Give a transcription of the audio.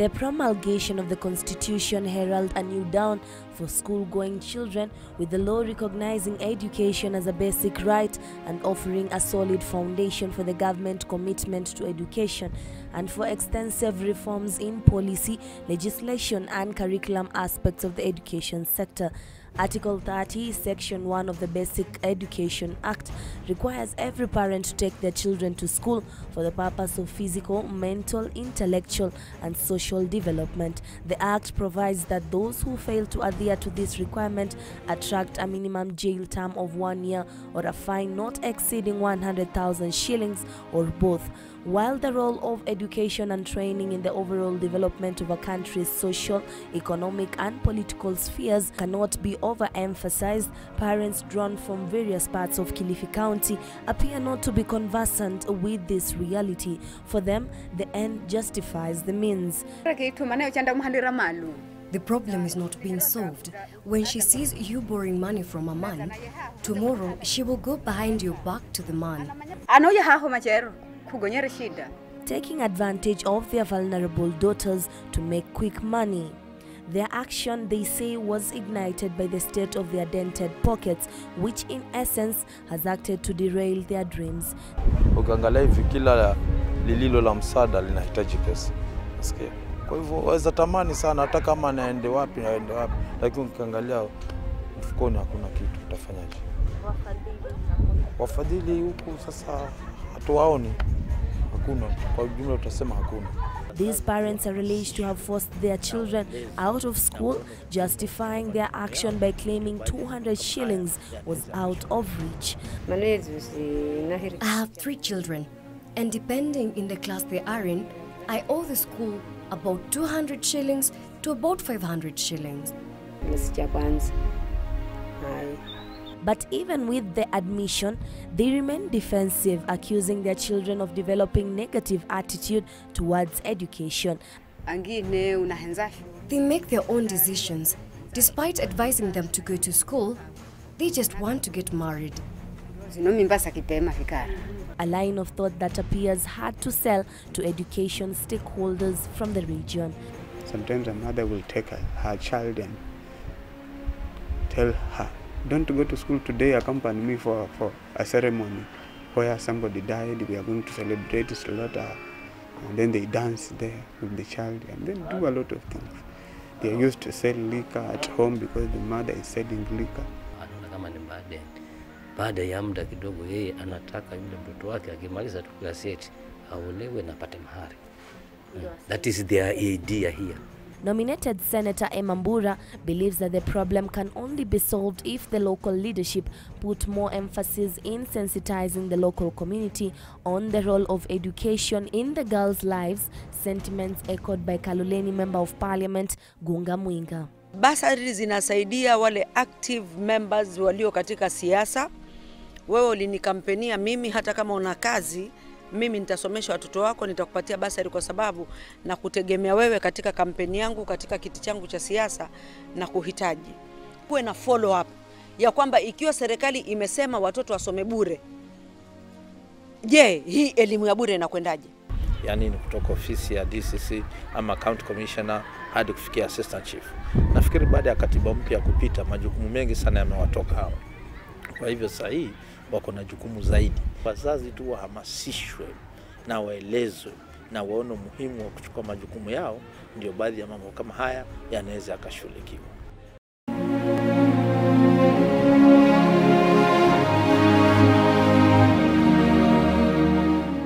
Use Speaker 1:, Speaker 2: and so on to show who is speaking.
Speaker 1: The promulgation of the Constitution heralds a new dawn for school-going children, with the law recognizing education as a basic right and offering a solid foundation for the government commitment to education and for extensive reforms in policy, legislation and curriculum aspects of the education sector. Article 30, Section 1 of the Basic Education Act requires every parent to take their children to school for the purpose of physical, mental, intellectual, and social development. The Act provides that those who fail to adhere to this requirement attract a minimum jail term of 1 year or a fine not exceeding 100,000 shillings or both. While the role of education and training in the overall development of a country's social, economic, and political spheres cannot be overemphasized, parents drawn from various parts of Kilifi County appear not to be conversant with this reality. For them, the end justifies the means.
Speaker 2: The problem is not being solved. When she sees you borrowing money from a man, tomorrow she will go behind your back to the man,
Speaker 1: taking advantage of their vulnerable daughters to make quick money. Their action, they say, was ignited by the state of their dented pockets, which in essence has acted to derail their dreams.
Speaker 3: Ukiangalia hivi kila lililo la msaada linahitaji pesa. Nasikia. Kwa hivyo waweza tamani sana hata kama naende wapi, lakini ukiangalia mfukoni hakuna kitu, utafanyaje? Wafadhili huku sasa hatuwaoni. Hakuna. Kwa jumla utasema hakuna.
Speaker 1: These parents are alleged to have forced their children out of school, justifying their action by claiming 200 shillings was out of reach.
Speaker 2: I have 3 children, and depending in the class they are in, I owe the school about 200 shillings to about 500 shillings.
Speaker 1: But even with the admission, they remain defensive, accusing their children of developing negative attitude towards education.
Speaker 2: They make their own decisions. Despite advising them to go to school, they just want to get married.
Speaker 1: A line of thought that appears hard to sell to education stakeholders from the region.
Speaker 4: Sometimes a mother will take her child and tell her, "Don't go to school today, accompany me for a ceremony where somebody died, we are going to celebrate his slaughter." And then they dance there with the child and then do a lot of things. They are used to sell liquor at home because the mother is selling liquor.
Speaker 5: Baada ya muda kidogo yeye anataka yule mtoto wake akimaliza tu class 8 aolewe na apate mahari. That is their idea here.
Speaker 1: Nominated Senator Emambura believes that the problem can only be solved if the local leadership put more emphasis in sensitizing the local community on the role of education in the girls' lives, sentiments echoed by Kaloleni Member of Parliament Gunga Mwinga.
Speaker 6: Basari zinasaidia wale active members walio katika siasa. Wewe ulinikampenia mimi, hata kama una kazi, mimi nitasomesha watoto wako, nitakupatia basari kwa sababu na kutegemea wewe katika kampeni yangu, katika kiti changu cha siasa na kuhitaji. Kuwe na follow up ya kwamba ikiwa serikali imesema watoto wasome bure, je, hii elimu ya bure inakwendaje?
Speaker 7: Yani ni kutoka ofisi ya DCC ama county commissioner hadi kufikia assistant chief. Nafikiri baada ya katiba mpya kupita, majukumu mengi sana yamewatoka hao. Kwa hivyo sasa hii wako na jukumu zaidi. Wazazi tu wahamasishwe na waelezwe na waone muhimu wa kuchukua majukumu yao, ndio baadhi ya mambo kama haya yanaweza yakashughulikiwa.